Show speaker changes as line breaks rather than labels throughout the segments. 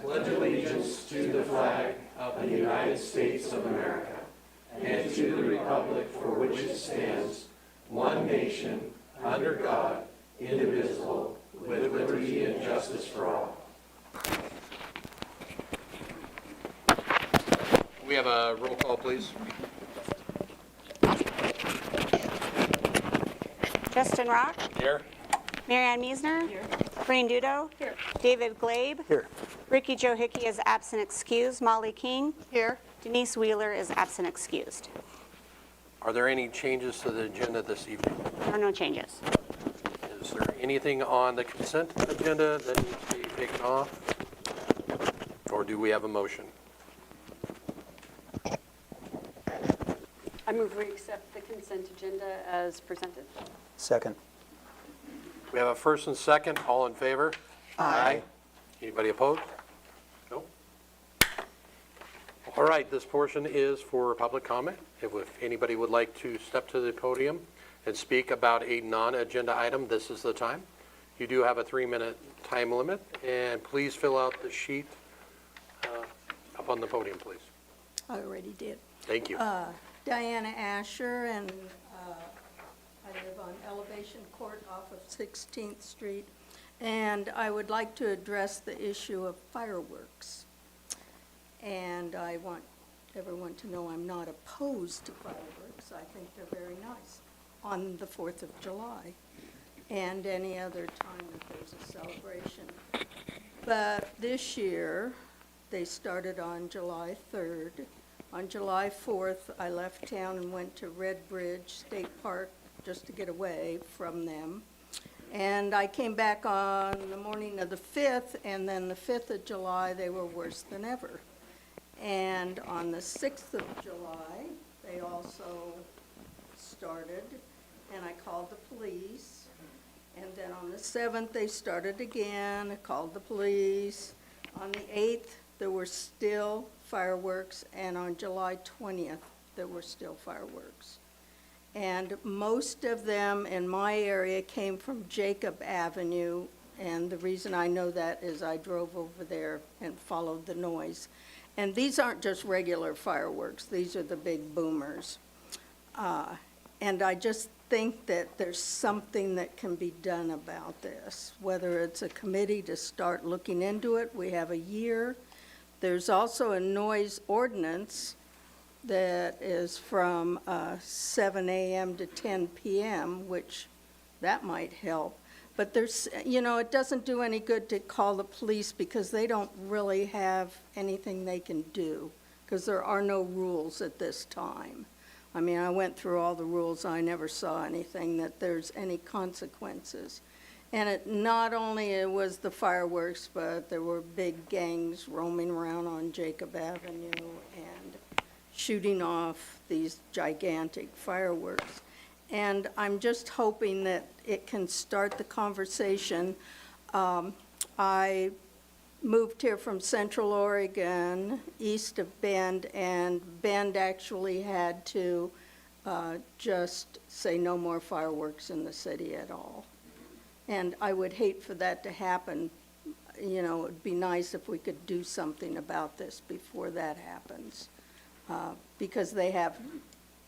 pledge allegiance to the flag of the United States of America and to the republic for which it stands, one nation, under God, indivisible, with liberty and justice for all.
We have a roll call, please.
Justin Rock,
Here.
Marianne Miesner, here. Breen Dudo, here. David Glabe,
Here.
Ricky Joe Hickey is absent excused, Molly King,
Here.
Denise Wheeler is absent excused.
Are there any changes to the agenda this evening?
There are no changes.
Is there anything on the consent agenda that needs to be taken off? Or do we have a motion?
I move we accept the consent agenda as presented.
Second.
We have a first and second. All in favor? Aye. Anybody opposed? No? All right, this portion is for public comment. If anybody would like to step to the podium and speak about a non-agenda item, this is the time. You do have a 3-minute time limit, and please fill out the sheet up on the podium, please.
I already did.
Thank you.
Diana Asher, and I live on Elevation Court off of 16th Street, and I would like to address the issue of fireworks. And I want everyone to know I'm not opposed to fireworks. I think they're very nice on the 4th of July and any other time that there's a celebration. But this year, they started on July 3rd. On July 4th, I left town and went to Red Bridge State Park just to get away from them. And I came back on the morning of the 5th, and then the 5th of July, they were worse than ever. And on the 6th of July, they also started, and I called the police. And then on the 7th, they started again. I called the police. On the 8th, there were still fireworks, and on July 20th, there were still fireworks. And most of them in my area came from Jacob Avenue, and the reason I know that is I drove over there and followed the noise. And these aren't just regular fireworks, these are the big boomers. And I just think that there's something that can be done about this, whether it's a committee to start looking into it. We have a year. There's also a noise ordinance that is from 7 a.m. to 10 p.m., which that might help. But there's, it doesn't do any good to call the police because they don't really have anything they can do because there are no rules at this time. I mean, I went through all the rules. I never saw anything that there's any consequences. And it not only it was the fireworks, but there were big gangs roaming around on Jacob Avenue and shooting off these gigantic fireworks. And I'm just hoping that it can start the conversation. I moved here from Central Oregon, east of Bend, and Bend actually had to just say no more fireworks in the city at all. And I would hate for that to happen. It would be nice if we could do something about this before that happens, because they have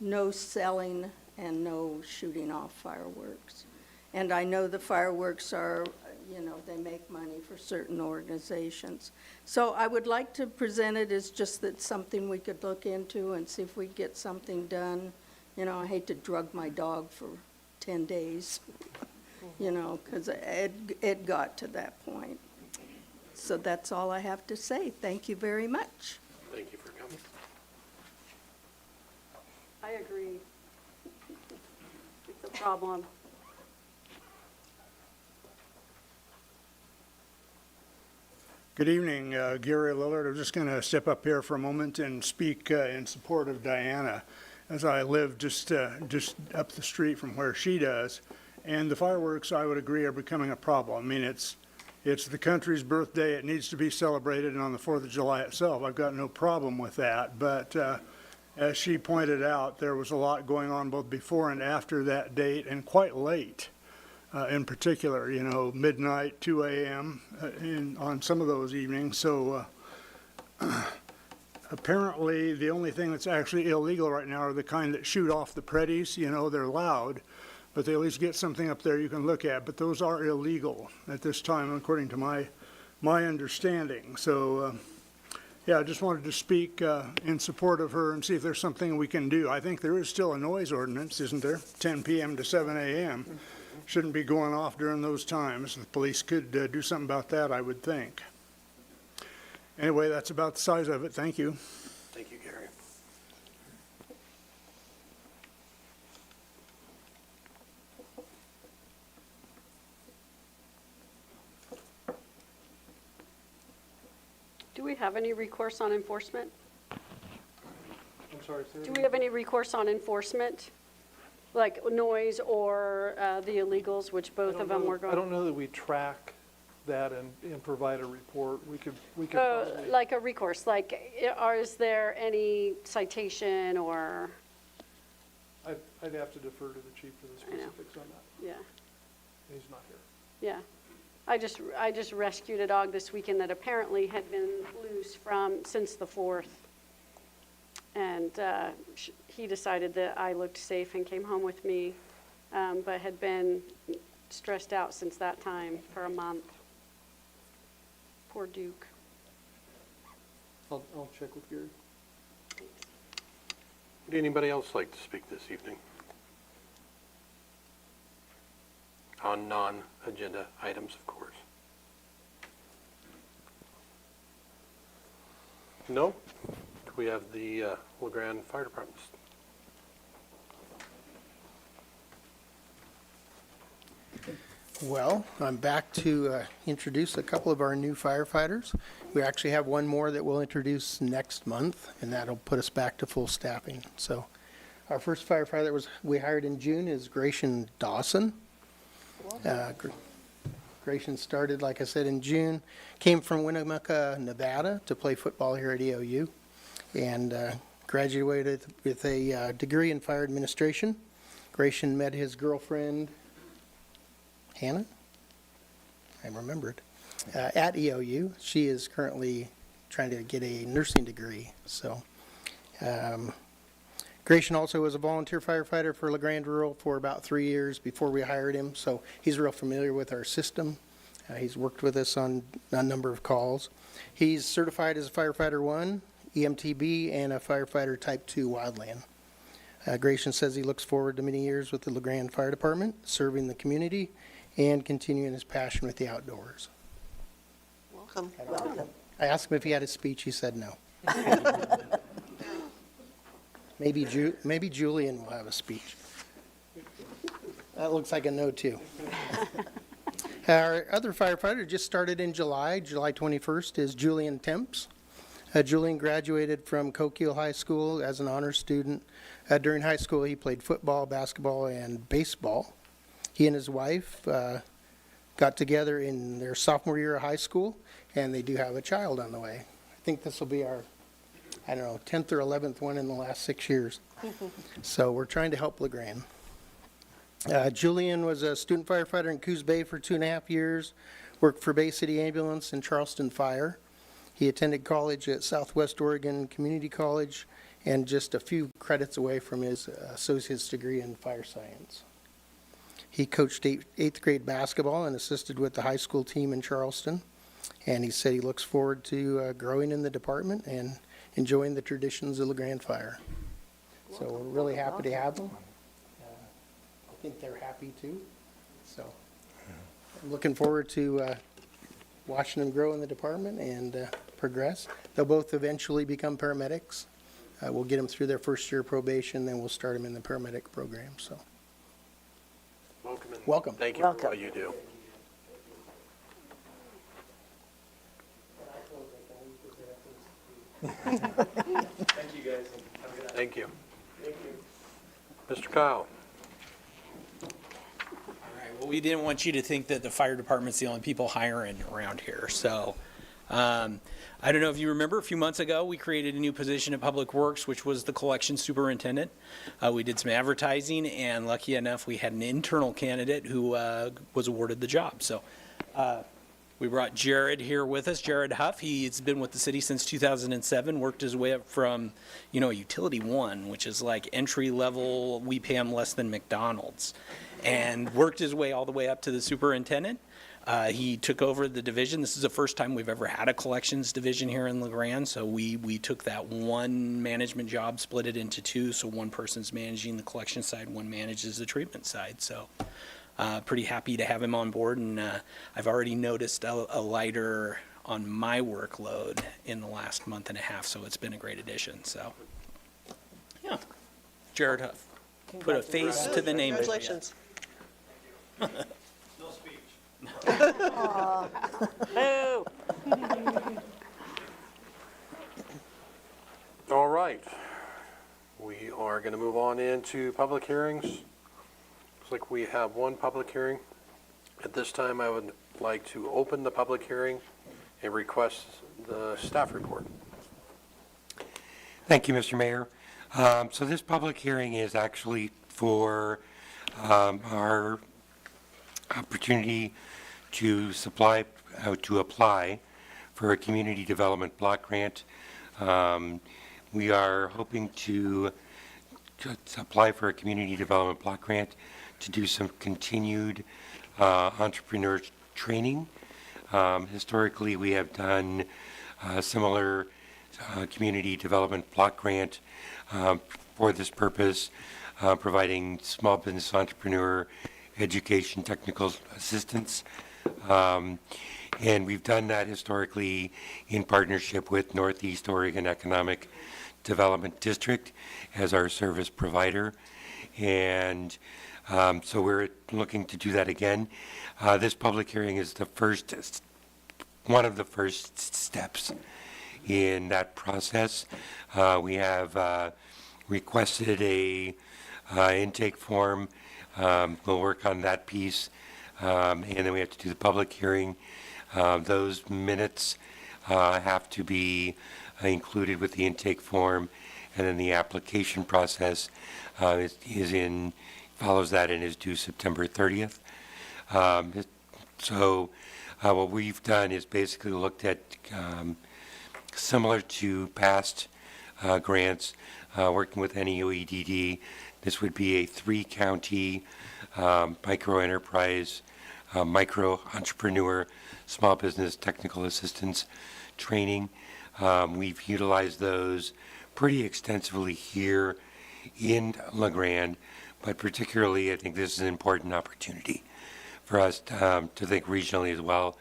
no selling and no shooting off fireworks. And I know the fireworks are, they make money for certain organizations. So I would like to present it as just that something we could look into and see if we get something done. I hate to drug my dog for 10 days, because it got to that point. So that's all I have to say. Thank you very much.
Thank you for coming.
I agree. It's a problem.
Good evening, Gary Lillard. I'm just going to step up here for a moment and speak in support of Diana, as I live just up the street from where she does. And the fireworks, I would agree, are becoming a problem. I mean, it's the country's birthday. It needs to be celebrated, and on the 4th of July itself, I've got no problem with that. But as she pointed out, there was a lot going on both before and after that date, and quite late. in particular, midnight, 2 a.m. On some of those evenings. So apparently the only thing that's actually illegal right now are the kind that shoot off the pretties. They're loud, but they at least get something up there you can look at. But those are illegal at this time, according to my understanding. So yeah, I just wanted to speak in support of her and see if there's something we can do. I think there is still a noise ordinance, isn't there? 10 p.m. to 7 a.m. Shouldn't be going off during those times. The police could do something about that, I would think. Anyway, that's about the size of it. Thank you.
Thank you, Gary.
Do we have any recourse on enforcement?
I'm sorry, sir.
Do we have any recourse on enforcement? Like noise or the illegals, which both of them were going?
I don't know that we track that and provide a report. We could
Oh,
possibly.
like a recourse, like, is there any citation or,
I'd have to defer to the chief for the
I know.
specifics on that.
yeah,
He's not here.
yeah. I just rescued a dog this weekend that apparently had been loose since the 4th. And he decided that I looked safe and came home with me, but had been stressed out since that time for a month. Poor Duke.
I'll check with Gary.
Would anybody else like to speak this evening? On non-agenda items, of course. No? We have the Grande Fire Department.
Well, I'm back to introduce a couple of our new firefighters. We actually have one more that we'll introduce next month, and that'll put us back to full staffing. So our first firefighter we hired in June is Gratian Dawson. Gratian started, like I said, in June, came from Winnemucca, Nevada to play football here at EOU, and graduated with a degree in fire administration. Gratian met his girlfriend, Hannah, I remembered, at EOU. She is currently trying to get a nursing degree. So Gratian also was a volunteer firefighter for Grande Rural for about 3 years before we hired him, so he's real familiar with our system. He's worked with us on a number of calls. He's certified as a Firefighter 1, EMTB, and a Firefighter Type 2 Wildland. Gratian says he looks forward to many years with the Grande Fire Department, serving the community, and continuing his passion with the outdoors.
Welcome.
I asked him if he had a speech. He said no. Maybe Julian will have a speech. That looks like a no, too. Our other firefighter just started in July 21st, is Julian Temps. Julian graduated from Coquille High School as an honors student. During high school, he played football, basketball, and baseball. He and his wife got together in their sophomore year of high school, and they do have a child on the way. I think this will be our, 10th or 11th one in the last 6 years. So we're trying to help LeGrand. Julian was a student firefighter in Coos Bay for 2.5 years, worked for Bay City Ambulance and Charleston Fire. He attended college at Southwest Oregon Community College and just a few credits away from his associate's degree in fire science. He coached eighth grade basketball and assisted with the high school team in Charleston. And he said he looks forward to growing in the department and enjoying the traditions of LeGrande Fire. So we're really happy to have him. I think they're happy too. So I'm looking forward to watching them grow in the department and progress. They'll both eventually become paramedics. We'll get them through their first year of probation, then we'll start them in the paramedic program. So
Welcome. And
welcome.
Thank you for what you do.
Thank you, guys. Have a good night.
Thank you. Mr. Kyle.
All right, well, we didn't want you to think that the fire department's the only people hiring around here. So I don't know if you remember, a few months ago, we created a new position at Public Works, which was the collection superintendent. We did some advertising, and lucky enough, we had an internal candidate who was awarded the job. So we brought Jared here with us, Jared Huff. He's been with the city since 2007, worked his way up from, Utility 1, which is like entry level, we pay him less than McDonald's, and worked his way all the way up to the superintendent. He took over the division. This is the first time we've ever had a collections division here in LeGrand, so we took that one management job, split it into two, so one person's managing the collection side, one manages the treatment side. So pretty happy to have him on board, and I've already noticed a lighter on my workload in the last month and a half, so it's been a great addition. So, yeah, Jared Huff. Put a face to the name.
Congratulations.
Boo.
All right. We are going to move on into public hearings. Looks like we have one public hearing. At this time, I would like to open the public hearing and request the staff report.
Thank you, Mr. Mayor. So this public hearing is actually for our opportunity to apply for a community development block grant. We are hoping to apply for a community development block grant to do some continued entrepreneur training. Historically, we have done similar community development block grant for this purpose, providing small business entrepreneur education, technical assistance. And we've done that historically in partnership with Northeast Oregon Economic Development District as our service provider. And so we're looking to do that again. This public hearing is one of the first steps in that process. We have requested a intake form. We'll work on that piece, and then we have to do the public hearing. Those minutes have to be included with the intake form, and then the application process follows that and is due September 30th. So what we've done is basically looked at similar to past grants, working with NEOEDD. This would be a 3-county micro enterprise, micro entrepreneur, small business technical assistance training. We've utilized those pretty extensively here in LeGrand, but particularly I think this is an important opportunity for us to think regionally as well,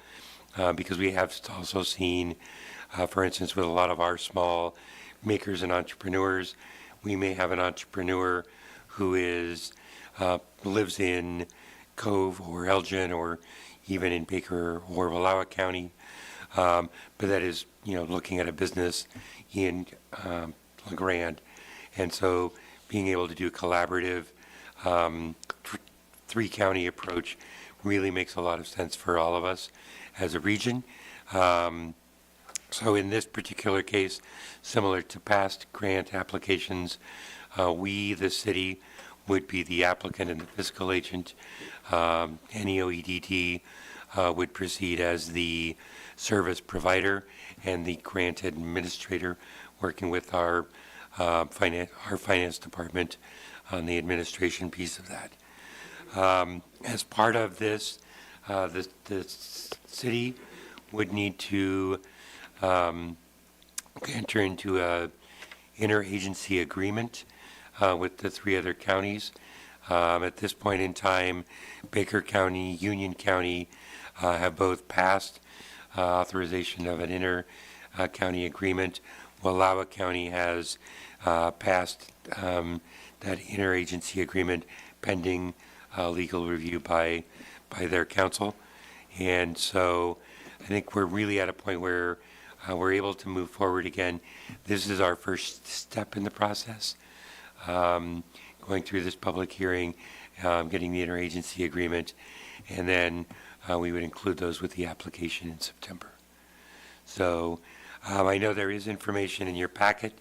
because we have also seen, for instance, with a lot of our small makers and entrepreneurs, we may have an entrepreneur who lives in Cove or Elgin or even in Baker or Wallowa County, but that is looking at a business in LeGrand, and so being able to do a collaborative 3-county approach really makes a lot of sense for all of us as a region. So in this particular case, similar to past grant applications, we, the city, would be the applicant and the fiscal agent. NEOEDD would proceed as the service provider and the grant administrator, working with our finance department on the administration piece of that. As part of this, the city would need to enter into a interagency agreement with the 3 other counties. At this point in time, Baker County, Union County have both passed authorization of an inter-county agreement. Wallowa County has passed that interagency agreement pending legal review by their council. And so I think we're really at a point where we're able to move forward again. This is our first step in the process, going through this public hearing, getting the interagency agreement, and then we would include those with the application in September. So I know there is information in your packet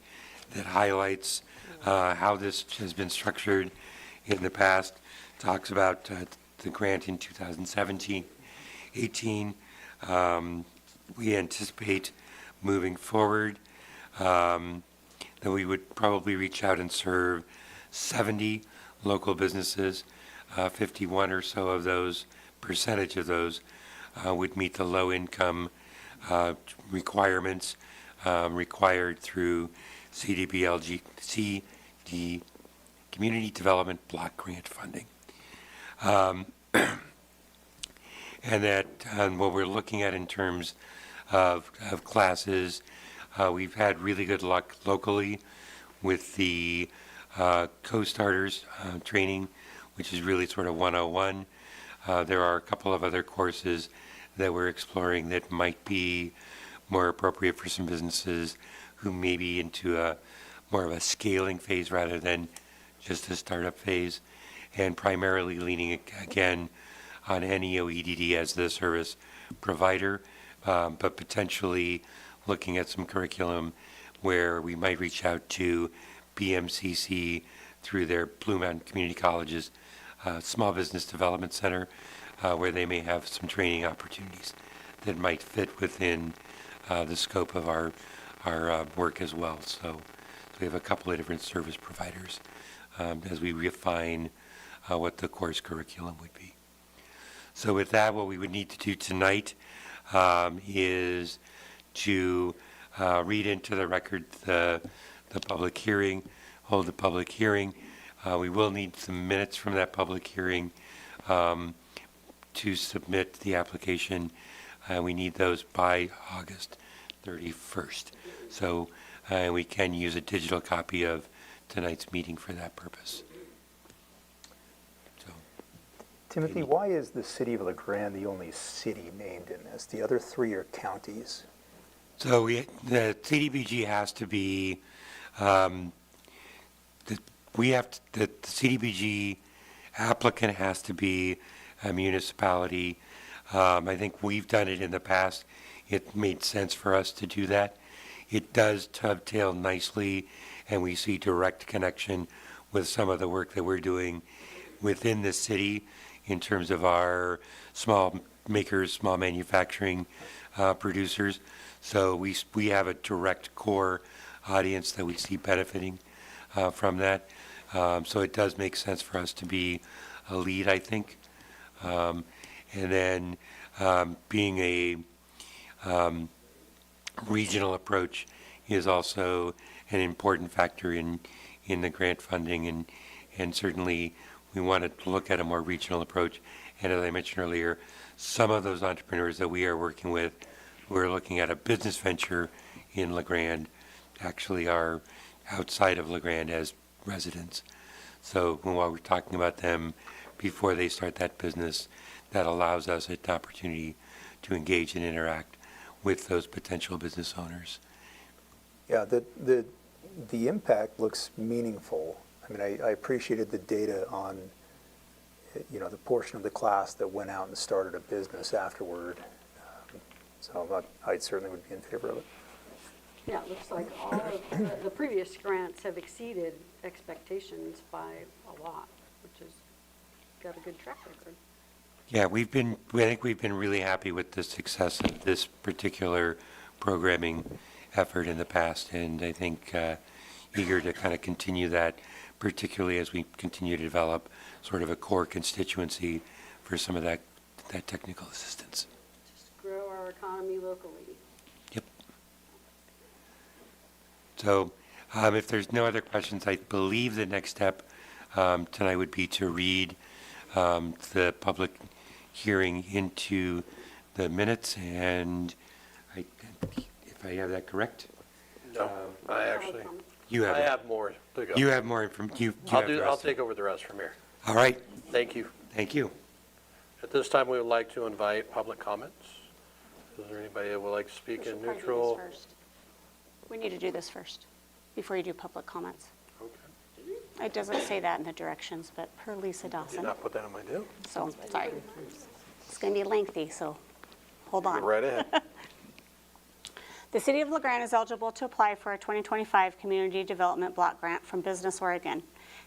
that highlights how this has been structured in the past. Talks about the grant in 2017, 18. We anticipate moving forward that we would probably reach out and serve 70 local businesses. 51 or so of those, percentage of those, would meet the low income requirements required through CD Community Development Block Grant funding. And that what we're looking at in terms of classes, we've had really good luck locally with the co-starters training, which is really sort of 101. There are a couple of other courses that we're exploring that might be more appropriate for some businesses who may be into a more of a scaling phase rather than just a startup phase, and primarily leaning again on NEOEDD as the service provider, but potentially looking at some curriculum where we might reach out to BMCC through their Blue Mountain Community College's Small Business Development Center, where they may have some training opportunities that might fit within the scope of our work as well. So we have a couple of different service providers as we refine what the course curriculum would be. So with that, what we would need to do tonight is to read into the record the public hearing, hold the public hearing. We will need some minutes from that public hearing to submit the application. We need those by August 31st. So we can use a digital copy of tonight's meeting for that purpose.
Timothy, why is the city of LaGrande the only city named in this? The other three are counties.
So the CDBG has to be, the CDBG applicant has to be a municipality. I think we've done it in the past. It made sense for us to do that. It does dovetail nicely, and we see direct connection with some of the work that we're doing within the city in terms of our small makers, small manufacturing producers. So we have a direct core audience that we see benefiting from that. So it does make sense for us to be a lead, I think. And then being a regional approach is also an important factor in the grant funding, and certainly we wanted to look at a more regional approach. And as I mentioned earlier, some of those entrepreneurs that we are working with, we're looking at a business venture in LaGrande, actually are outside of LaGrande as residents. So while we're talking about them before they start that business, that allows us an opportunity to engage and interact with those potential business owners.
Yeah, the impact looks meaningful. I mean, I appreciated the data on, the portion of the class that went out and started a business afterward. So I certainly would be in favor of it.
Yeah, it looks like all of the previous grants have exceeded expectations by a lot, which has got a good track record.
Yeah, I think we've been really happy with the success of this particular programming effort in the past, and I think eager to kind of continue that, particularly as we continue to develop sort of a core constituency for some of that technical assistance.
Just grow our economy locally.
Yep. So if there's no other questions, I believe the next step tonight would be to read the public hearing into the minutes, and if I have that correct?
No, I actually,
You have
I
it.
have more to go.
You have more information.
I'll take over the rest from here.
All right.
Thank you.
Thank you.
At this time, we would like to invite public comments. Is there anybody that would like to speak in neutral?
We need to do this first, before you do public comments.
Okay.
It doesn't say that in the directions, but per Lisa
Did
Dawson.
not put that on my deal.
So, sorry. It's going to be lengthy, so hold on.
Go right ahead.
The City of LaGrande is eligible to apply for a 2025 Community Development Block Grant from Business Oregon.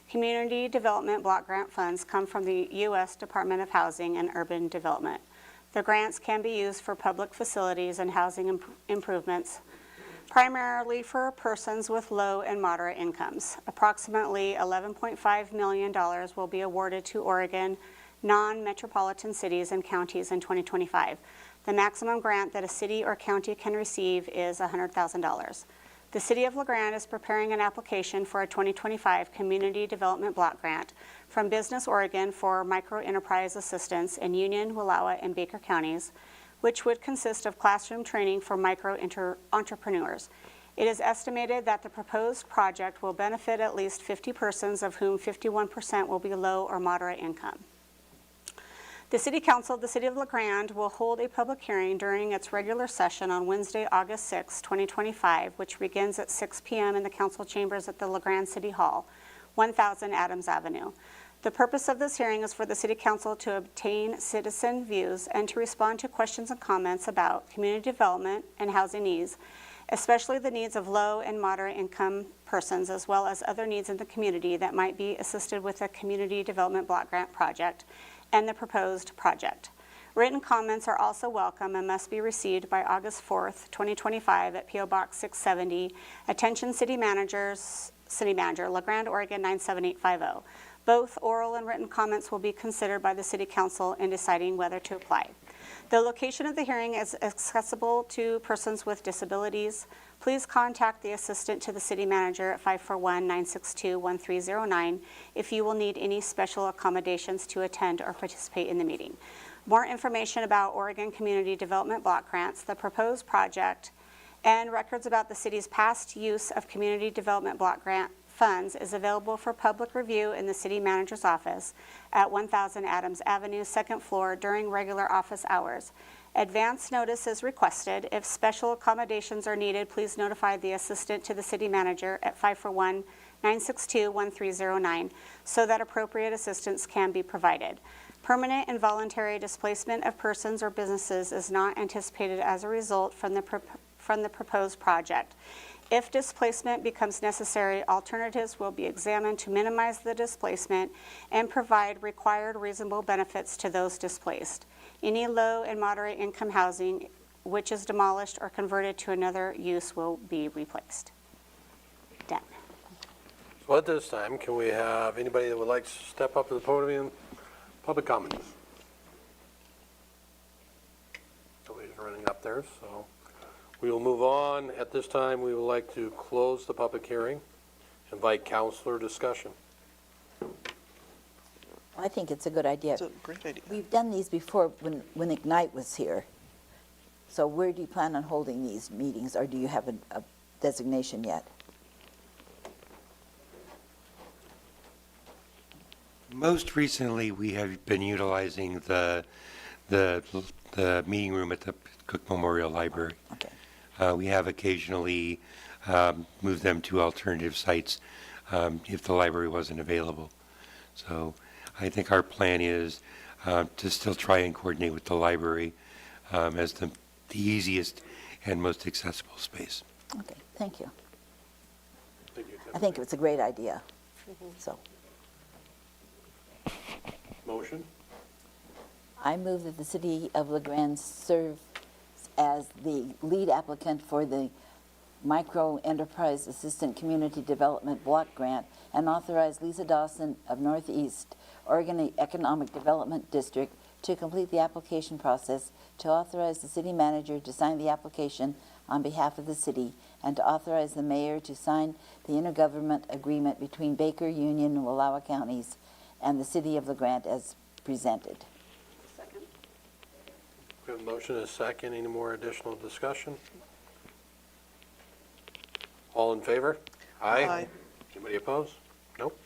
Community Development Block Grant funds come from the U.S. Department of Housing and Urban Development. The grants can be used for public facilities and housing improvements, primarily for persons with low and moderate incomes. Approximately $11.5 million will be awarded to Oregon non-metropolitan cities and counties in 2025. The maximum grant that a city or county can receive is $100,000. The City of LaGrande is preparing an application for a 2025 Community Development Block Grant from Business Oregon for microenterprise assistance in Union, Wallowa, and Baker counties, which would consist of classroom training for micro-entrepreneurs. It is estimated that the proposed project will benefit at least 50 persons, of whom 51% will be low or moderate income. The City Council of the City of LaGrande will hold a public hearing during its regular session on Wednesday, August 6, 2025, which begins at 6 p.m. in the council chambers at the LaGrande City Hall, 1000 Adams Avenue. The purpose of this hearing is for the City Council to obtain citizen views and to respond to questions and comments about community development and housing needs, especially the needs of low and moderate income persons, as well as other needs in the community that might be assisted with a Community Development Block Grant project and the proposed project. Written comments are also welcome and must be received by August 4th, 2025 at P.O. Box 670, Attention City Manager, LaGrande, Oregon 97850. Both oral and written comments will be considered by the City Council in deciding whether to apply. The location of the hearing is accessible to persons with disabilities. Please contact the assistant to the city manager at 541-962-1309 if you will need any special accommodations to attend or participate in the meeting. More information about Oregon Community Development Block Grants, the proposed project, and records about the city's past use of Community Development Block Grant funds is available for public review in the city manager's office at 1000 Adams Avenue, second floor, during regular office hours. Advance notice is requested. If special accommodations are needed, please notify the assistant to the city manager at 541-962-1309 so that appropriate assistance can be provided. Permanent and voluntary displacement of persons or businesses is not anticipated as a result from the proposed project. If displacement becomes necessary, alternatives will be examined to minimize the displacement and provide required reasonable benefits to those displaced. Any low and moderate income housing which is demolished or converted to another use will be replaced. Done.
So at this time, can we have anybody that would like to step up to the podium, public comments? Nobody's running up there, so we will move on. At this time, we would like to close the public hearing, invite councilor discussion.
I think it's a good idea.
It's a great idea.
We've done these before when Ignite was here. So where do you plan on holding these meetings, or do you have a designation yet?
Most recently, we have been utilizing the meeting room at the Cook Memorial Library.
Okay.
We have occasionally moved them to alternative sites if the library wasn't available. So I think our plan is to still try and coordinate with the library as the easiest and most accessible space.
Okay, thank you.
Thank you,
I think it's a great idea. So
Motion?
I move that the City of LaGrande serve as the lead applicant for the Micro Enterprise Assistant Community Development Block Grant and authorize Lisa Dawson of Northeast Oregon Economic Development District to complete the application process, to authorize the city manager to sign the application on behalf of the city, and to authorize the mayor to sign the intergovernment agreement between Baker, Union, and Wallowa counties and the City of LaGrande as presented.
Second.
We have a motion and a second. Any more additional discussion? All in favor?
Aye.
Anybody opposed? Nope.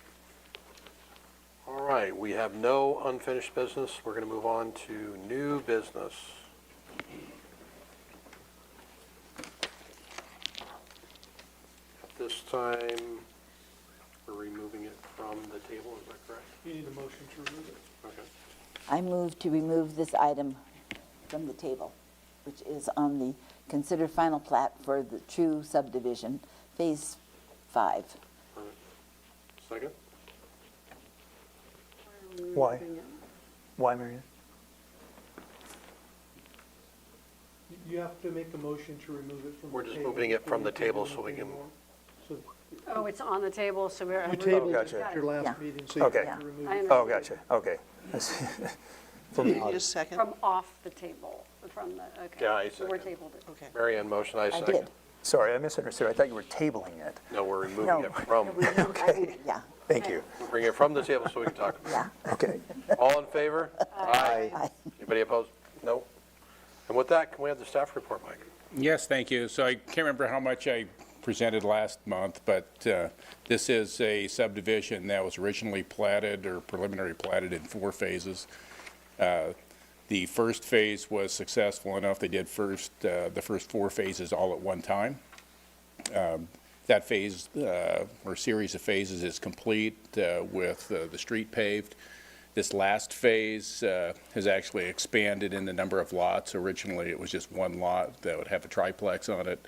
All right, we have no unfinished business. We're going to move on to new business. At this time, we're removing it from the table, is that correct?
You need a motion to remove it.
Okay.
I move to remove this item from the table. which is on the consider final plat for the true subdivision, Phase 5.
Second?
Why? Why, Marion?
You have to make a motion to remove it from the table.
We're just moving it from the table so we can-
So
Oh, it's on the table, so we're.
you tabled
gotcha.
it at your last
Yeah.
meeting, so you
Okay.
have to remove
I
it.
understand.
Oh, gotcha, okay. From
You
the
need a second?
From off the table, from the, okay.
Yeah, I
So we're
second.
tabled it.
Okay.
Mary Ann motion, I
I
second.
did.
Sorry, I misunderstood. I thought you were tabling it.
No, we're removing
No.
it from,
Yeah,
Thank you.
bring it from the table so we can talk.
yeah.
Okay.
All in favor? Aye.
Aye.
Anybody opposed? No. And with that, can we have the staff report, Mike?
Yes, thank you. So I can't remember how much I presented last month, but this is a subdivision that was originally platted or preliminary platted in 4 phases. The first phase was successful enough. They did the first 4 phases all at one time. That phase or series of phases is complete with the street paved. This last phase has actually expanded in the number of lots. Originally, it was just 1 lot that would have a triplex on it,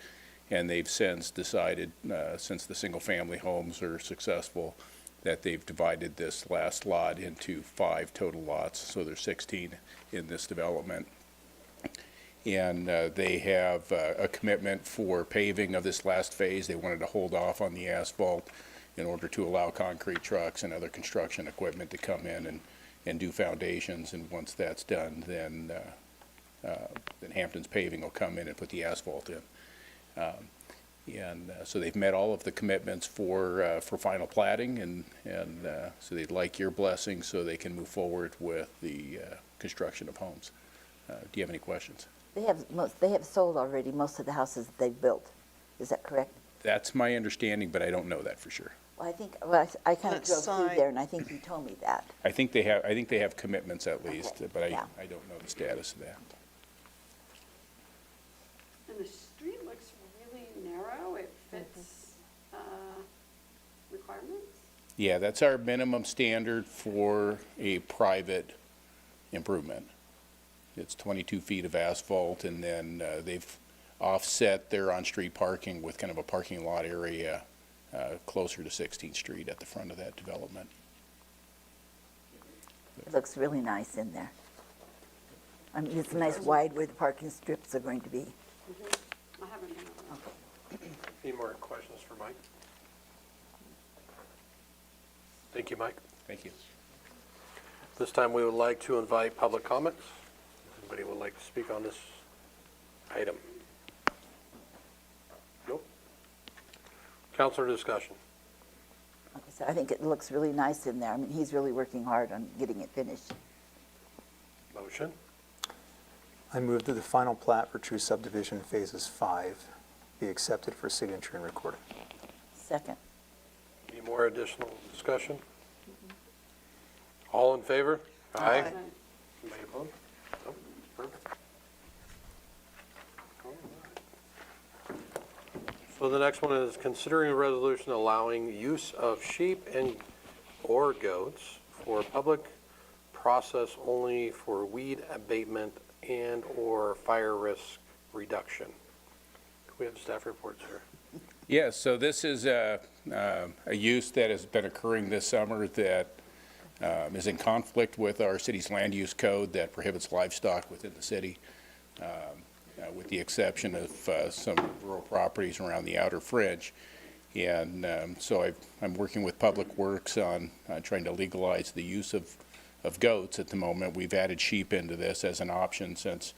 and they've since decided, since the single-family homes are successful, that they've divided this last lot into 5 total lots, so there's 16 in this development. And they have a commitment for paving of this last phase. They wanted to hold off on the asphalt in order to allow concrete trucks and other construction equipment to come in and do foundations. And once that's done, then Hampton's Paving will come in and put the asphalt in. So they've met all of the commitments for final platting, and so they'd like your blessing so they can move forward with the construction of homes. Do you have any questions?
They have sold already most of the houses that they've built. Is that correct?
That's my understanding, but I don't know that for sure.
Well, I kind of
Let's
drove through
sign.
there, and I think you told me that.
I think they have commitments at least,
Okay,
but
yeah.
I don't know the status of that.
And the street looks really narrow. It fits requirements.
Yeah, that's our minimum standard for a private improvement. It's 22 feet of asphalt, and then they've offset their on-street parking with kind of a parking lot area closer to 16th Street at the front of that development.
It looks really nice in there. I mean, it's nice wide where the parking strips are going to be.
I haven't been over there.
Any more questions for Mike? Thank you, Mike.
Thank you.
This time, we would like to invite public comments. Anybody would like to speak on this item? Nope. Councilor discussion.
Like I said, I think it looks really nice in there. I mean, he's really working hard on getting it finished.
Motion.
I move that the final plat for true subdivision phases 5 be accepted for signature and recording.
Second.
Any more additional discussion? All in favor? Aye. Anybody opposed? Nope. Perfect. All right. So the next one is considering a resolution allowing use of sheep and or goats for public process only for weed abatement and or fire risk reduction. Can we have the staff reports here?
Yes, so this is a use that has been occurring this summer that is in conflict with our city's land use code that prohibits livestock within the city, with the exception of some rural properties around the outer fringe. And so I'm working with Public Works on trying to legalize the use of goats at the moment. We've added sheep into this as an option since,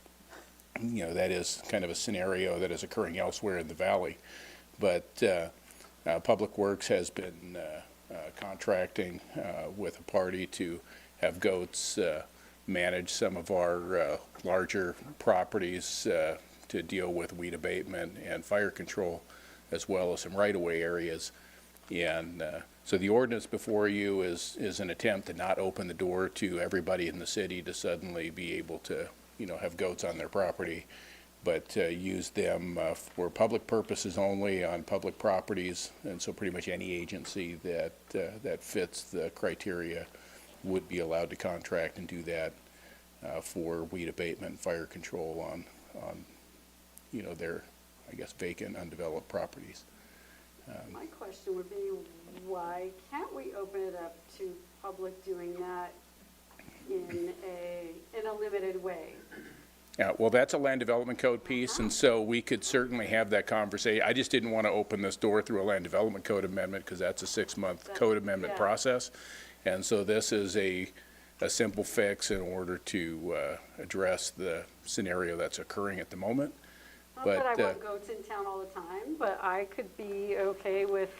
that is kind of a scenario that is occurring elsewhere in the valley. But Public Works has been contracting with a party to have goats manage some of our larger properties to deal with weed abatement and fire control, as well as some right-of-way areas. And so the ordinance before you is an attempt to not open the door to everybody in the city to suddenly be able to, have goats on their property, but use them for public purposes only on public properties. And so pretty much any agency that fits the criteria would be allowed to contract and do that for weed abatement and fire control their, I guess, vacant, undeveloped properties.
My question would be, why can't we open it up to public doing that in a limited way?
Yeah, well, that's a land development code piece, and so we could certainly have that conversation. I just didn't want to open this door through a land development code amendment, because that's a 6-month code amendment
yeah.
process. And so this is a simple fix in order to address the scenario that's occurring at the moment.
Not that I want goats in town all the time, but I could be okay with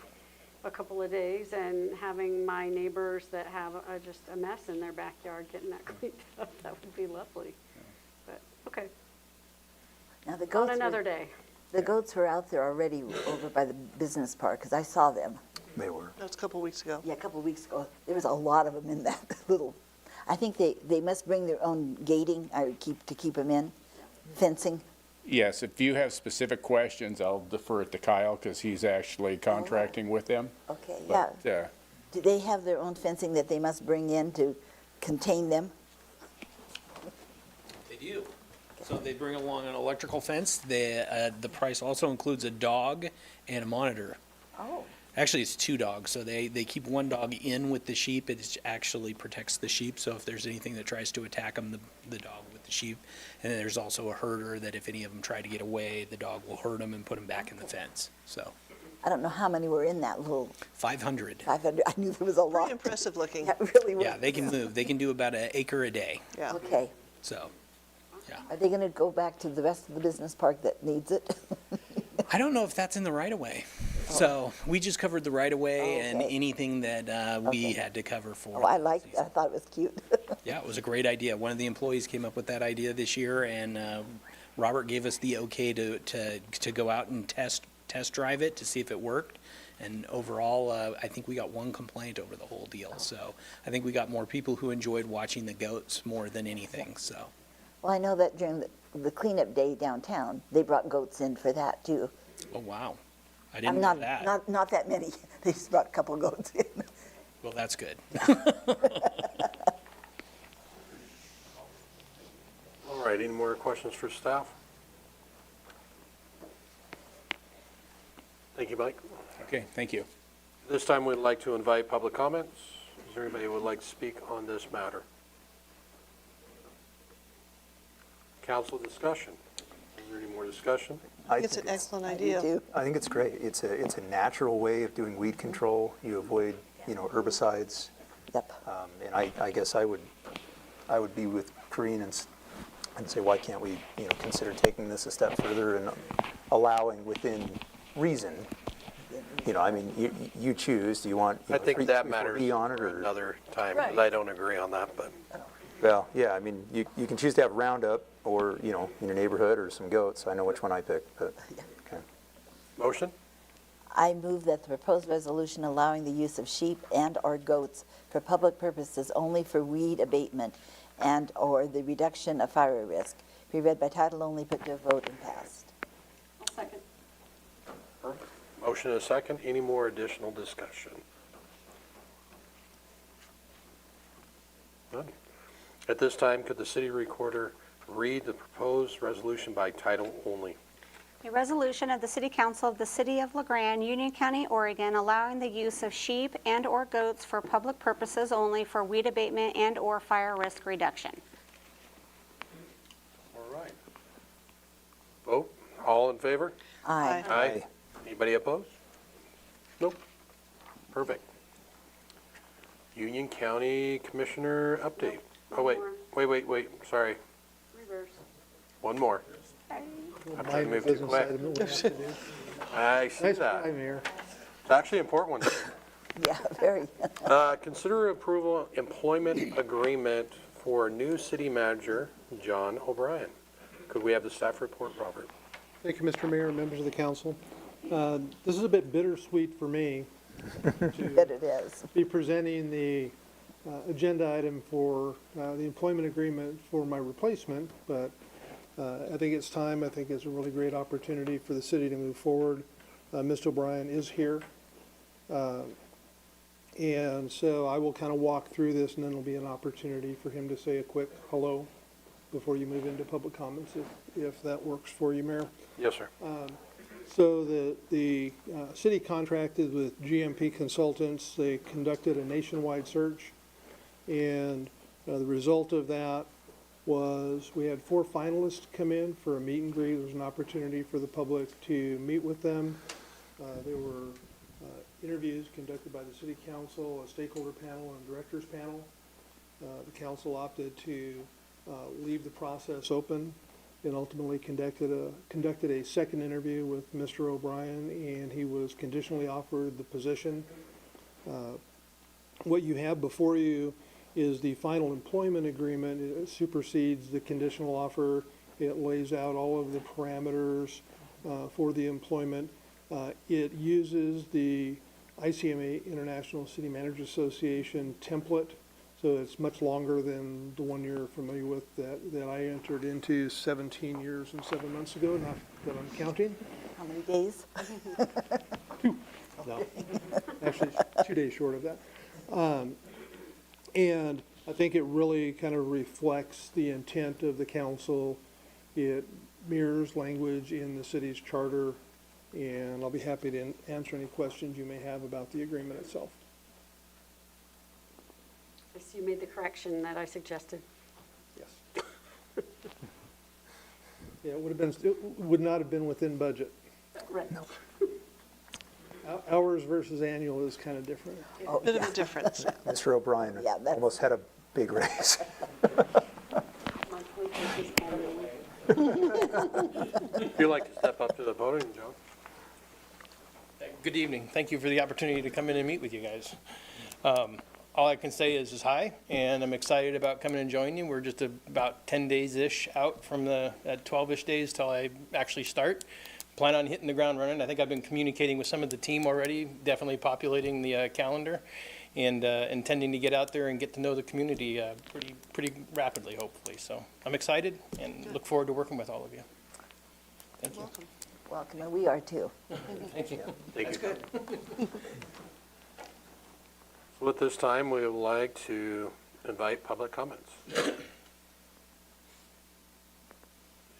a couple of days and having my neighbors that have just a mess in their backyard getting that cleaned up. That would be lovely. But, okay,
Now, the
on
goats
another day.
The goats were out there already over by the business park, because I saw them.
They were.
That was a couple weeks ago.
Yeah, a couple of weeks ago. There was a lot of them in that little, I think they must bring their own gating to keep them in, fencing.
Yes, if you have specific questions, I'll defer it to Kyle, because he's actually contracting with them.
Okay, yeah.
But,
Do they have their own fencing that they must bring in to contain them?
They do. So they bring along an electrical fence. The price also includes a dog and a monitor.
Oh.
Actually, it's 2 dogs, so they keep 1 dog in with the sheep. It actually protects the sheep, so if there's anything that tries to attack them, the dog with the sheep. And then there's also a herder that if any of them try to get away, the dog will herd them and put them back in the fence. So
I don't know how many were in that little
500.
500. I knew there was a lot.
Pretty impressive looking.
Yeah, it really was.
Yeah, they can move. They can do about an acre a day.
Yeah.
Okay.
So, yeah.
Are they going to go back to the rest of the business park that needs it?
I don't know if that's in the right of way. So we just covered the right of way and
Okay.
anything that we
Okay.
had to cover for.
Oh, I liked it. I thought it was cute.
Yeah, it was a great idea. One of the employees came up with that idea this year, and Robert gave us the okay to go out and test drive it to see if it worked. And overall, I think we got 1 complaint over the whole deal. So I think we got more people who enjoyed watching the goats more than anything. So
Well, I know that during the cleanup day downtown, they brought goats in for that too.
oh wow, I didn't know that.
Not that many. They just brought a couple goats in.
Well, that's good.
All right, any more questions for staff? Thank you, Mike.
okay, thank you.
This time, we'd like to invite public comments. Is there anybody who would like to speak on this matter? Council discussion. Is there any more discussion?
I think it's an excellent idea.
do.
I think it's great. It's a natural way of doing weed control. You avoid, herbicides.
Yep.
And I guess I would be with Corrine and say, why can't we, consider taking this a step further and allowing within reason? You choose. Do you want?
I think
3,
that
4
matters
E on it
for
or
another time,
Right.
but I don't agree on that, but.
Well, yeah. You can choose to have Roundup or in your neighborhood or some goats. I know which one I picked, but okay.
Motion?
I move that the proposed resolution allowing the use of sheep and/or goats for public purposes only for weed abatement and/or the reduction of fire risk be read by title only, put to a vote, and passed.
I'll second.
Motion and a second. Any more additional discussion? None. At this time, could the city recorder read the proposed resolution by title only?
A resolution of the City Council of the City of LaGrande, Union County, Oregon, allowing the use of sheep and/or goats for public purposes only for weed abatement and/or fire risk reduction.
All right. Vote. All in favor?
Aye.
Aye. Anybody opposed? Nope. Perfect. Union County Commissioner update. Oh, wait, sorry.
Reverse.
One more. I'm trying to move too
Business
quick.
item that we have to do.
I see
Nice
that.
try, Mayor.
It's actually an important one.
Yeah, very.
Consider approval employment agreement for new city manager, John O'Brien. Could we have the staff report, Robert?
Thank you, Mr. Mayor and members of the council. This is a bit bittersweet for me
Bet it is.
be presenting the agenda item for the employment agreement for my replacement, but I think it's time. I think it's a really great opportunity for the city to move forward. Mr. O'Brien is here. And so I will kind of walk through this, and then there'll be an opportunity for him to say a quick hello. before you move into public comments, if that works for you, Mayor.
Yes, sir.
So the city contracted with GMP Consultants. They conducted a nationwide search, and the result of that was we had 4 finalists come in for a meet and greet. There was an opportunity for the public to meet with them. There were interviews conducted by the city council, a stakeholder panel, and a directors panel. The council opted to leave the process open and ultimately conducted a second interview with Mr. O'Brien, and he was conditionally offered the position. What you have before you is the final employment agreement. It supersedes the conditional offer. It lays out all of the parameters for the employment. It uses the ICMA International City Managers Association template, so it's much longer than the one you're familiar with that I entered into 17 years and 7 months ago, not that I'm counting.
How many days?
No, actually, 2 days short of that. And I think it really kind of reflects the intent of the council. It mirrors language in the city's charter, and I'll be happy to answer any questions you may have about the agreement itself.
I see you made the correction that I suggested.
Yes. Yeah, it would not have been within budget.
Right.
Hours versus annual is kind of different.
Oh,
Bit of a difference.
Mr. O'Brien
Yeah, that's-
almost had a big raise.
Monthly versus annually.
If you'd like to step up to the podium, Joe.
Good evening. Thank you for the opportunity to come in and meet with you guys. All I can say is hi, and I'm excited about coming and joining you. We're just about 10 days-ish out from the 12-ish days till I actually start. Plan on hitting the ground running. I think I've been communicating with some of the team already, definitely populating the calendar, and intending to get out there and get to know the community pretty rapidly, hopefully. So I'm excited and look forward to working with all of you. Thank you.
Welcome, and we are too.
Thank you.
Thank you. Good. So at this time, we would like to invite public comments.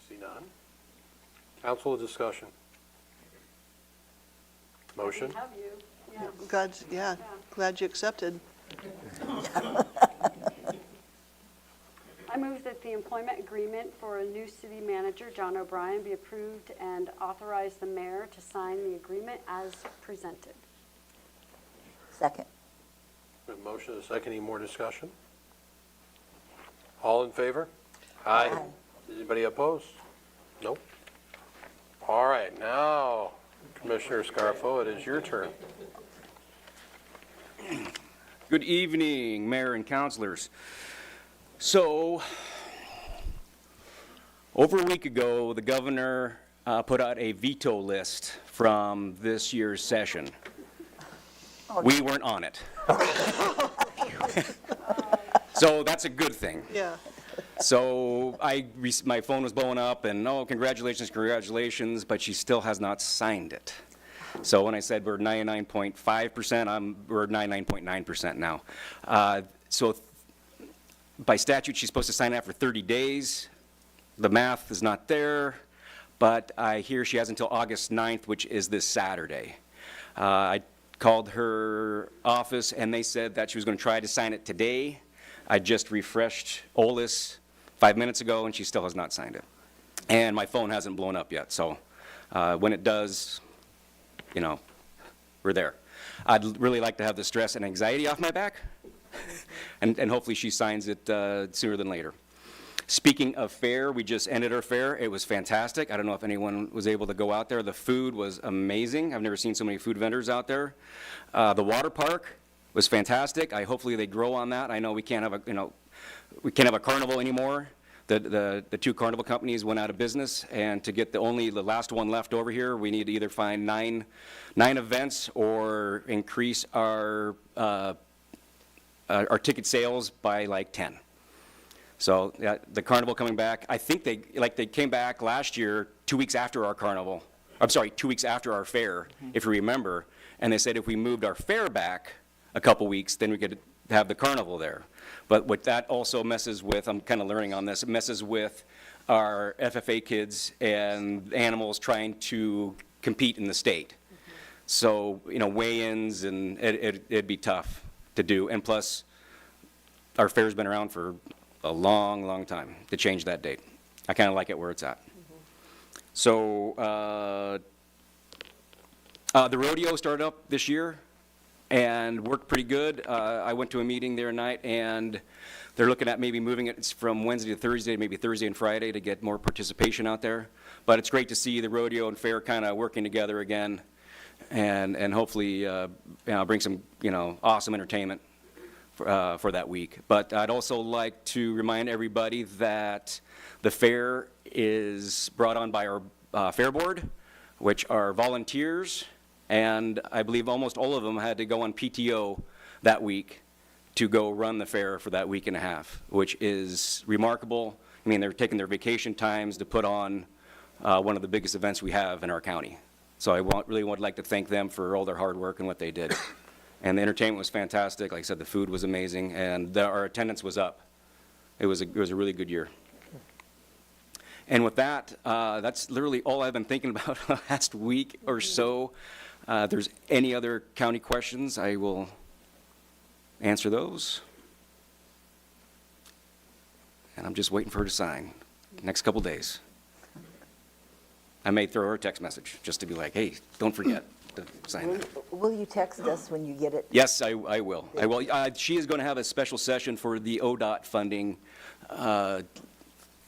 See none? Council discussion. Motion?
Have you? Yeah.
Glad you accepted.
I move that the employment agreement for a new city manager, John O'Brien, be approved and authorize the mayor to sign the agreement as presented.
Second.
We have a motion and a second. Any more discussion? All in favor? Aye. Anybody opposed? Nope. All right, now, Commissioner Scarfo, it is your turn.
Good evening, Mayor and councilors. So, over a week ago, the governor put out a veto list from this year's session. We weren't on it. So that's a good thing.
Yeah.
So my phone was blowing up and, oh, congratulations, but she still has not signed it. So when I said we're 99.5%, we're 99.9% now. So by statute, she's supposed to sign it after 30 days. The math is not there, but I hear she has until August 9th, which is this Saturday. I called her office and they said that she was going to try to sign it today. I just refreshed OLIS 5 minutes ago and she still has not signed it. And my phone hasn't blown up yet, so when it does, you know, we're there. I'd really like to have the stress and anxiety off my back, and hopefully she signs it sooner than later. Speaking of fair, we just ended our fair. It was fantastic. I don't know if anyone was able to go out there. The food was amazing. I've never seen so many food vendors out there. The water park was fantastic. Hopefully they grow on that. I know we can't have a carnival anymore. The two carnival companies went out of business, and to get the last one left over here, we need to either find nine events or increase our ticket sales by like 10. So the carnival coming back, I think they came back last year 2 weeks after our carnival. I'm sorry, 2 weeks after our fair, if you remember. And they said if we moved our fair back a couple weeks, then we could have the carnival there. But what that also messes with, I'm kind of learning on this, it messes with our FFA kids and animals trying to compete in the state. So, you know, weigh-ins, and it'd be tough to do. And plus, our fair's been around for a long, long time to change that date. I kind of like it where it's at. So, the rodeo started up this year and worked pretty good. I went to a meeting there tonight, and they're looking at maybe moving it from Wednesday to Thursday, maybe Thursday and Friday, to get more participation out there. But it's great to see the rodeo and fair kind of working together again, and hopefully bring some, you know, awesome entertainment for that week. But I'd also like to remind everybody that the fair is brought on by our fair board, which are volunteers, and I believe almost all of them had to go on PTO that week to go run the fair for that week and a half, which is remarkable. I mean, they're taking their vacation times to put on one of the biggest events we have in our county. So I really would like to thank them for all their hard work and what they did. And the entertainment was fantastic. Like I said, the food was amazing, and our attendance was up. It was a really good year. And with that, that's literally all I've been thinking about the last week or so. If there's any other county questions, I will answer those. And I'm just waiting for her to sign next couple days. I may throw her a text message just to be like, hey, don't forget to sign that.
Will you text us when you get it?
Yes, I will. I will. She is going to have a special session for the ODOT funding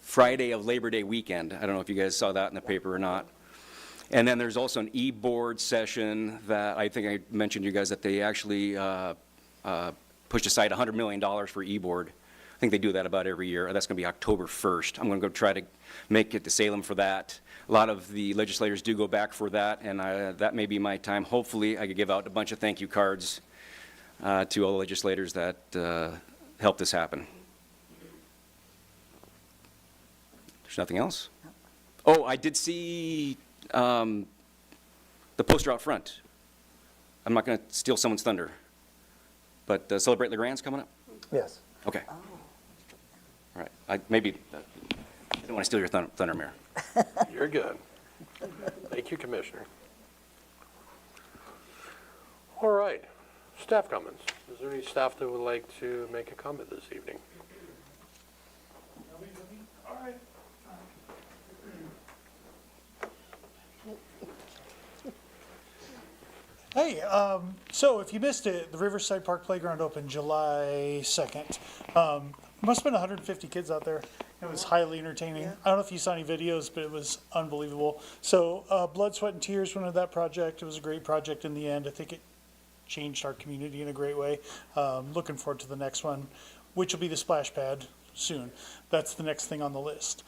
Friday of Labor Day weekend. I don't know if you guys saw that in the paper or not. And then there's also an e-board session that I think I mentioned to you guys that they actually pushed aside $100 million for e-board. I think they do that about every year. That's going to be October 1st. I'm going to go try to make it to Salem for that. A lot of the legislators do go back for that, and that may be my time. Hopefully, I could give out a bunch of thank you cards to all the legislators that helped this happen. There's nothing else? Oh, I did see the poster out front. I'm not going to steal someone's thunder, but Celebrate LeGrand's coming up?
Yes.
Okay. Oh. All right. I don't want to steal your thunder, Mayor.
You're good. Thank you, Commissioner. All right. Staff comments. Is there any staff that would like to make a comment this evening?
All right. Hey, so if you missed it, the Riverside Park Playground opened July 2nd. Must have been 150 kids out there. It was highly entertaining. Yeah. I don't know if you saw any videos, but it was unbelievable. So blood, sweat, and tears went into that project. It was a great project in the end. I think it changed our community in a great way. Looking forward to the next one, which will be the splash pad soon. That's the next thing on the list.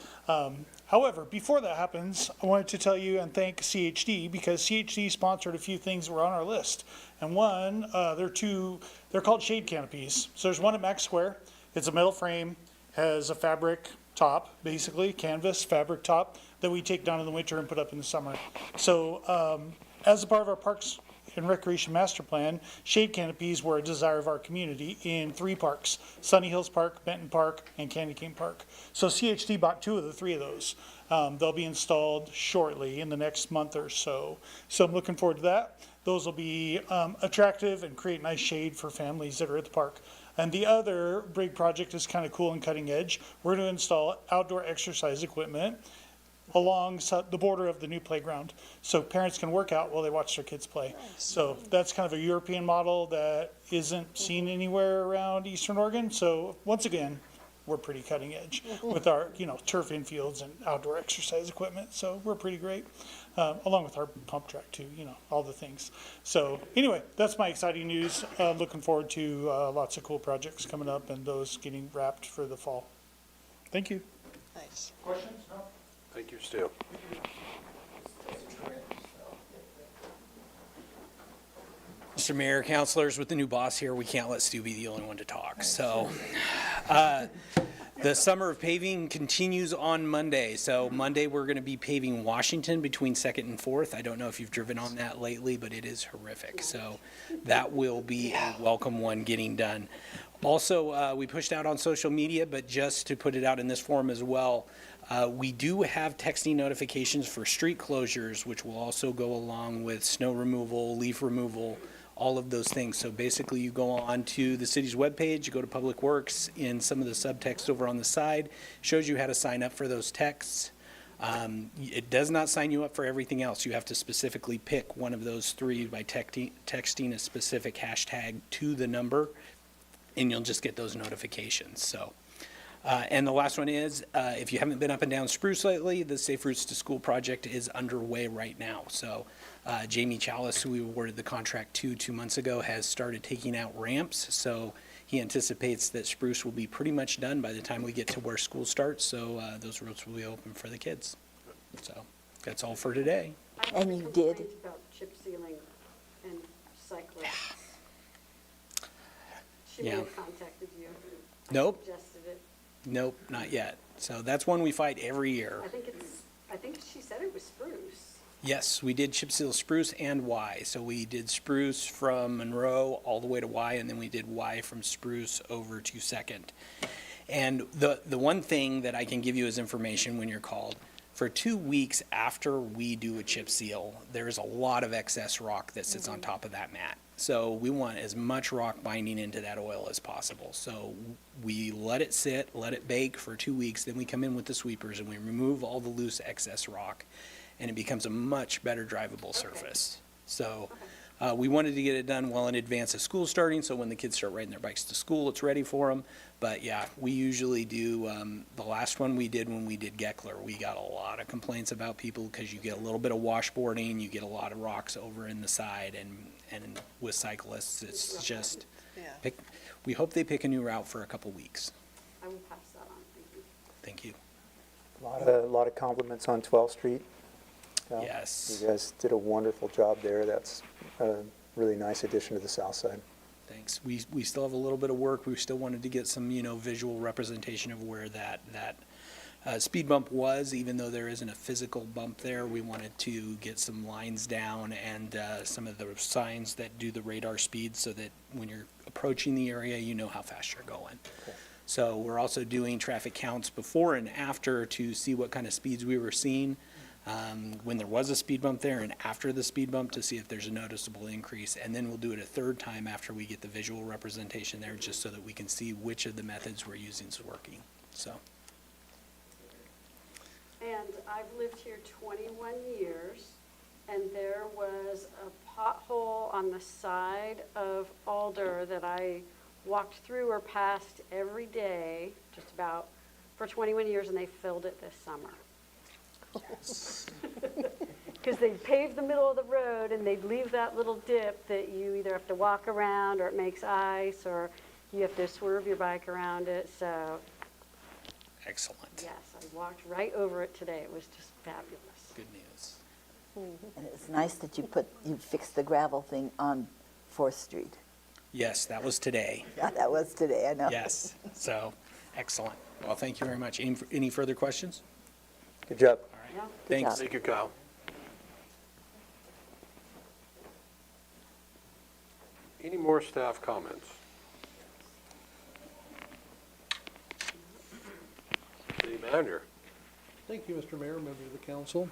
However, before that happens, I wanted to tell you and thank CHD, because CHD sponsored a few things that were on our list. And one, they're called shade canopies. So there's one at Max Square. It's a metal frame, has a fabric top, basically, canvas fabric top, that we take down in the winter and put up in the summer. So as a part of our Parks and Recreation Master Plan, shade canopies were a desire of our community in 3 parks, Sunny Hills Park, Benton Park, and Candy Cane Park. So CHD bought 2 of the 3 of those. They'll be installed shortly in the next month or so. So I'm looking forward to that. Those will be attractive and create nice shade for families that are at the park. And the other big project is kind of cool and cutting edge. We're going to install outdoor exercise equipment along the border of the new playground, so parents can work out while they watch their kids play. So that's kind of a European model that isn't seen anywhere around Eastern Oregon. So once again, we're pretty cutting edge with our, turf infields and outdoor exercise equipment. So we're pretty great, along with our pump track too, all the things. So anyway, that's my exciting news. Looking forward to lots of cool projects coming up and those getting wrapped for the fall. Thank you.
Nice.
Questions? No?
Thank you, Stu.
Mr. Mayor, councilors, with the new boss here, we can't let Stu be the only one to talk. So the summer of paving continues on Monday. So Monday, we're going to be paving Washington between 2nd and 4th. I don't know if you've driven on that lately, but it is horrific. So that will be a welcome one getting done. Also, we pushed out on social media, but just to put it out in this forum as well, we do have texting notifications for street closures, which will also go along with snow removal, leaf removal, all of those things. So basically, you go on to the city's webpage, you go to Public Works, in some of the subtext over on the side, shows you how to sign up for those texts. It does not sign you up for everything else. You have to specifically pick one of those three by texting a specific hashtag to the number, and you'll just get those notifications. So, and the last one is, if you haven't been up and down Spruce lately, the Safe Routes to School project is underway right now. So, Jamie Chalice, who we awarded the contract to 2 months ago, has started taking out ramps. So he anticipates that Spruce will be pretty much done by the time we get to where school starts. So those roads will be open for the kids. So that's all for today.
And you did?
Complaints about chip sealing and cyclists. She may
Yeah.
have contacted you.
Nope.
Suggested it.
Nope, not yet. So that's one we fight every year.
I think she said it was spruce.
Yes, we did chip seal Spruce and Y. So we did Spruce from Monroe all the way to Y, and then we did Y from Spruce over to Second. And the one thing that I can give you as information when you're called, for 2 weeks after we do a chip seal, there's a lot of excess rock that sits on top of that mat. So we want as much rock binding into that oil as possible. So we let it sit, let it bake for 2 weeks, then we come in with the sweepers and we remove all the loose excess rock, and it becomes a much better drivable surface. So we wanted to get it done well in advance of school starting, so when the kids start riding their bikes to school, it's ready for them. But yeah, we usually do, the last one we did when we did Geckler, we got a lot of complaints about people because you get a little bit of washboarding, you get a lot of rocks over in the side, and with cyclists, it's just, we hope they pick a new route for a couple weeks.
I will pass that on, thank you.
Thank you.
A lot of compliments on 12th Street.
Yes.
You guys did a wonderful job there. That's a really nice addition to the south side.
Thanks. We still have a little bit of work. We still wanted to get some, visual representation of where that speed bump was, even though there isn't a physical bump there. We wanted to get some lines down and some of the signs that do the radar speed so that when you're approaching the area, you know how fast you're going.
Okay.
So we're also doing traffic counts before and after to see what kind of speeds we were seeing. When there was a speed bump there and after the speed bump to see if there's a noticeable increase. And then we'll do it a third time after we get the visual representation there, just so that we can see which of the methods we're using is working. So,
And I've lived here 21 years, and there was a pothole on the side of Alder that I walked through or past every day, just about, for 21 years, and they filled it this summer. Because they'd pave the middle of the road and they'd leave that little dip that you either have to walk around or it makes ice or you have to swerve your bike around it. So,
excellent.
yes, I walked right over it today. It was just fabulous.
Good news.
And it's nice that you fixed the gravel thing on 4th Street.
Yes, that was today.
Yeah, that was today, I know.
Yes. So, excellent. Well, thank you very much. Any further questions?
Good job.
Yeah.
Thanks.
Thank you, Kyle. Any more staff comments? City manager.
Thank you, Mr. Mayor, members of the council.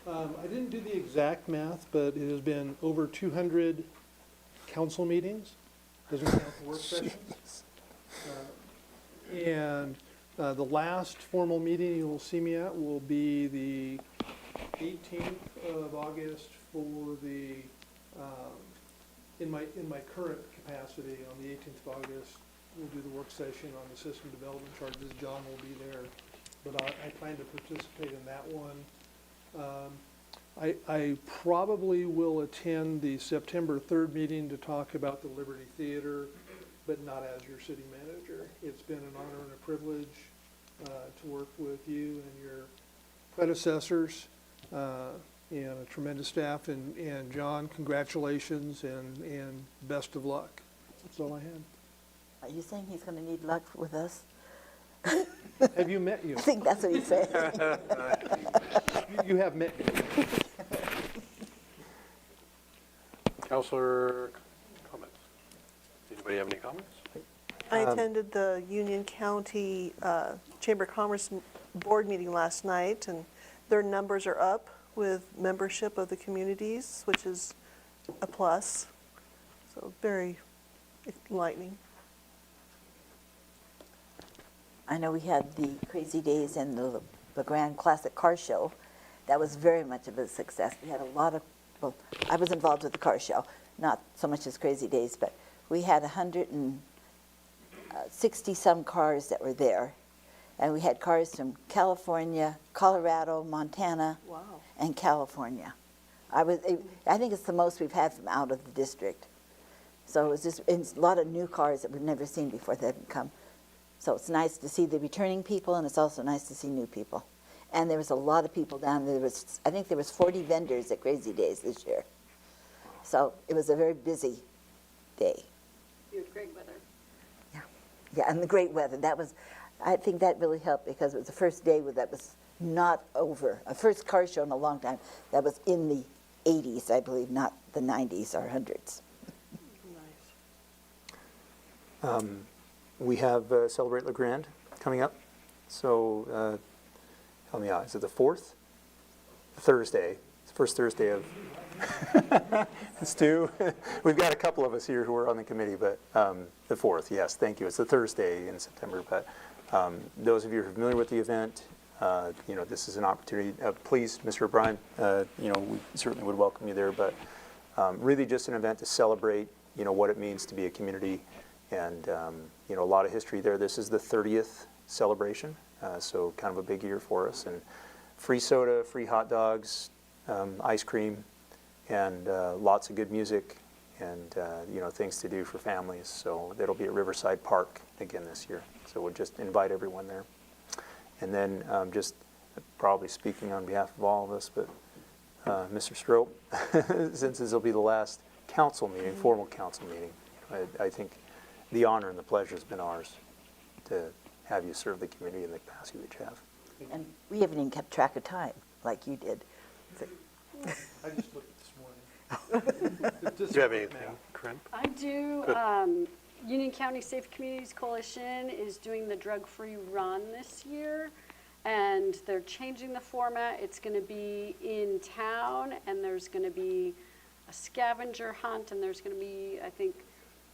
I didn't do the exact math, but it has been over 200 council meetings, doesn't count the work sessions. And the last formal meeting you will see me at will be the 18th of August for the, in my current capacity, on the 18th of August, we'll do the work session on the system development charges. John will be there, but I plan to participate in that one. I probably will attend the September 3rd meeting to talk about the Liberty Theater, but not as your city manager. It's been an honor and a privilege to work with you and your predecessors and a tremendous staff. And John, congratulations and best of luck. That's all I had.
Are you saying he's going to need luck with us?
Have you met you?
I think that's what he's saying.
You have met me.
Counselor comments? Anybody have any comments?
I attended the Union County Chamber of Commerce Board meeting last night, and their numbers are up with membership of the communities, which is a plus. So very enlightening.
I know we had the Crazy Days and the Grande Classic Car Show. That was very much of a success. We had a lot of, well, I was involved with the car show, not so much as Crazy Days, but we had 160-some cars that were there. And we had cars from California, Colorado, Montana,
Wow.
and California. I think it's the most we've had from out of the district. So it was just it's a lot of new cars that we've never seen before that have come. So it's nice to see the returning people, and it's also nice to see new people. And there was a lot of people down there. I think there was 40 vendors at Crazy Days this year. So it was a very busy day.
You had great weather.
Yeah, and the great weather. I think that really helped because it was the first day that was not over. A first car show in a long time that was in the 80s, I believe, not the 90s or 100s.
Nice.
We have Celebrate Le Grande coming up. So help me out. Is it the 4th? Thursday. It's the first Thursday of... It's 2. We've got a couple of us here who are on the committee, but the 4th, yes, thank you. It's the Thursday in September, but those of you who are familiar with the event, this is an opportunity. Please, Mr. O'Brien, we certainly would welcome you there, but really just an event to celebrate, what it means to be a community, and, a lot of history there. This is the 30th celebration, so kind of a big year for us, and free soda, free hot dogs, ice cream, and lots of good music, and things to do for families. So that'll be at Riverside Park again this year. So we'll just invite everyone there. And then just probably speaking on behalf of all of us, but Mr. Stroop, since this will be the last council meeting, formal council meeting, I think the honor and the pleasure has been ours to have you serve the community in the capacity that you have.
And we haven't even kept track of time like you did.
I just looked this morning.
Do you have anything, Corinne?
I do.
Good.
Union County Safe Communities Coalition is doing the drug-free run this year, and they're changing the format. It's going to be in town, and there's going to be a scavenger hunt, and there's going to be, I think,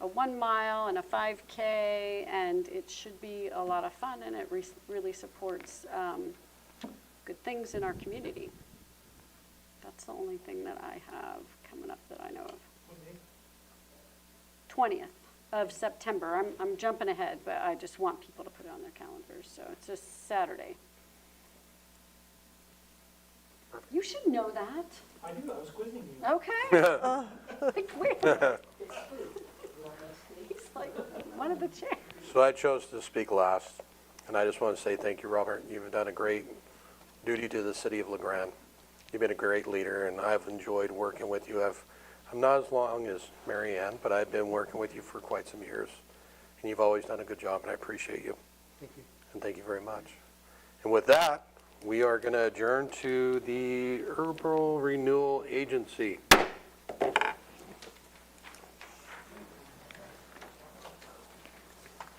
a 1 mile and a 5K, and it should be a lot of fun, and it really supports good things in our community. That's the only thing that I have coming up that I know of. 20th of September. I'm jumping ahead, but I just want people to put it on their calendars. So it's a Saturday. You should know that.
I knew, I was quizzing you.
Okay. Like, weird. He's like one of the chairs.
So I chose to speak last, and I just want to say thank you, Robert. You've done a great duty to the city of La Grande. You've been a great leader, and I've enjoyed working with you. I'm not as long as Mary Ann, but I've been working with you for quite some years, and you've always done a good job, and I appreciate you.
Thank you.
And thank you very much. And with that, we are going to adjourn to the Urban Renewal Agency.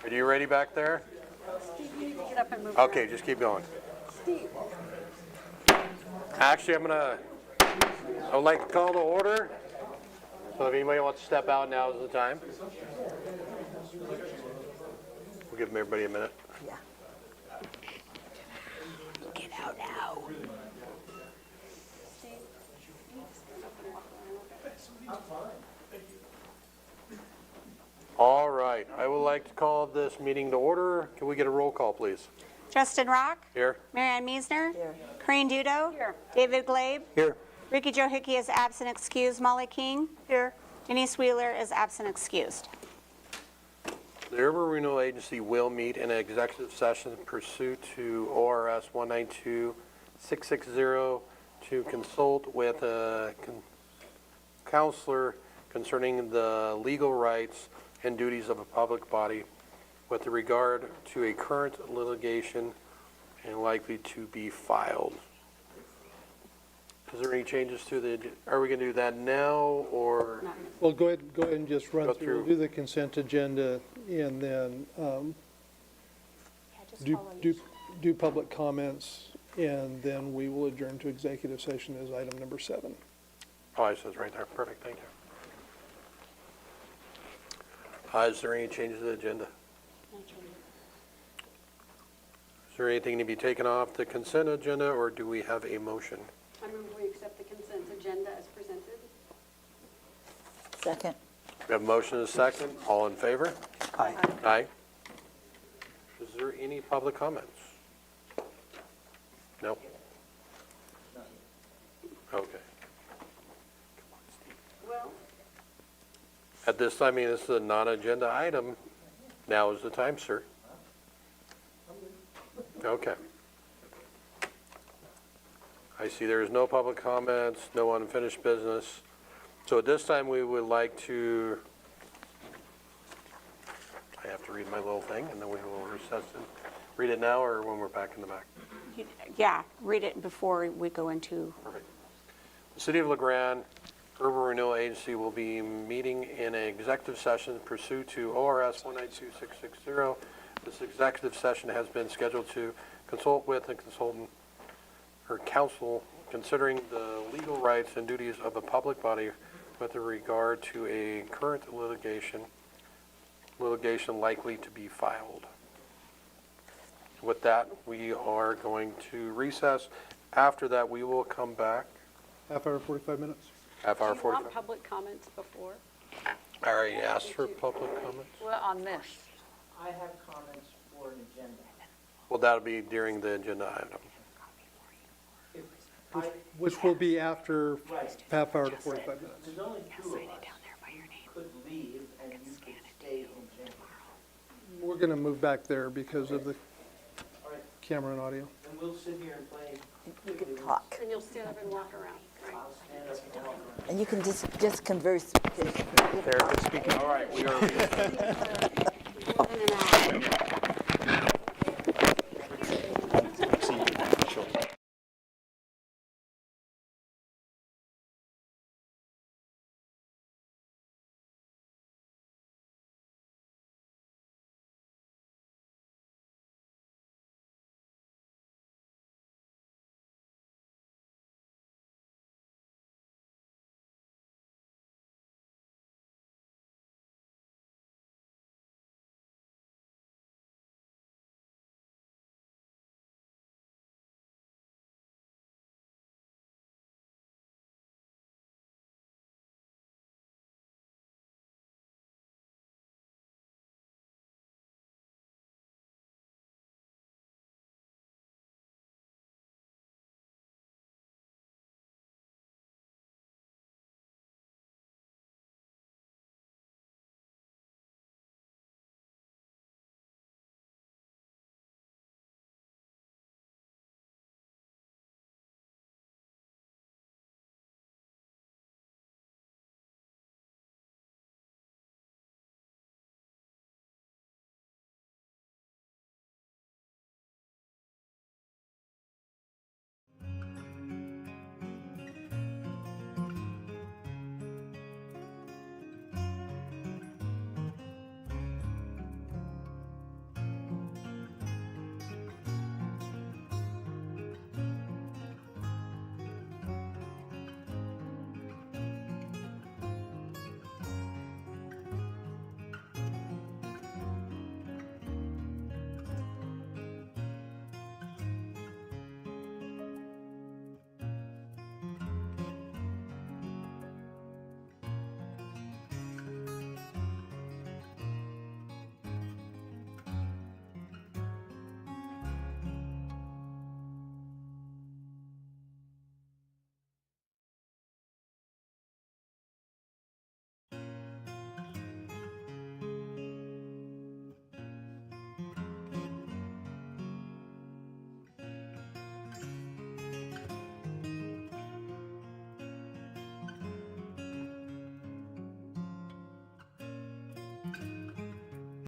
Are you ready back there?
Steve, you need to get up and move
Okay,
around.
just keep going.
Steve.
Actually, I would like to call to order. So if anybody wants to step out, now is the time. We'll give everybody a minute.
Yeah. Get out now.
Steve, you need to stand up and walk around.
All right, I would like to call this meeting to order. Can we get a roll call, please?
Justin Rock?
Here.
Mary Ann Meisner?
Here.
Corinne Dudo?
Here.
David Glabe?
Here.
Ricky Joe Hickey is absent excused. Molly King? Here. Denise Wheeler is absent excused.
The Urban Renewal Agency will meet in an executive session pursuant to ORS 192-660 to consult with a counselor concerning the legal rights and duties of a public body with regard to a current litigation and likely to be filed. Is there any changes to the, are we going to do that now, or?
Well, go ahead and just run
Go
through,
through.
do the consent agenda, and then do public comments, and then we will adjourn to executive session as item number 7.
Oh, it says right there. Perfect, thank you. Is there any changes to the agenda? Is there anything to be taken off the consent agenda, or do we have a motion?
I move we accept the consent agenda as presented.
Second.
We have a motion and a second. All in favor?
Aye.
Aye. Is there any public comments? No? Okay.
Well,
At this time, this is a non-agenda item. Now is the time, sir. Okay. I see there is no public comments, no unfinished business. So at this time, we would like to, I have to read my little thing, and then we will recess and read it now, or when we're back in the back.
Yeah, read it before we go into,
Perfect. The City of LeGrand Urban Renewal Agency will be meeting in an executive session pursuant to ORS 192-660. This executive session has been scheduled to consult with and consultant or counsel considering the legal rights and duties of a public body with regard to a current litigation likely to be filed. With that, we are going to recess. After that, we will come back.
Half hour, 45 minutes?
Half hour,
do you want
45.
public comments before?
I already asked for public comments.
Well, on this.
I have comments for an agenda.
Well, that'll be during the agenda item.
Which will be after
Right.
half hour to 45 minutes.
There's only 2 of us. You could leave and you could stay in January.
We're going to move back there because of the
All right,
camera and audio.
and we'll sit here and play.
You can talk.
And you'll stand up and walk around.
I'll stand up and walk around.
And you can just converse.
Therapist speaking. All right, we are.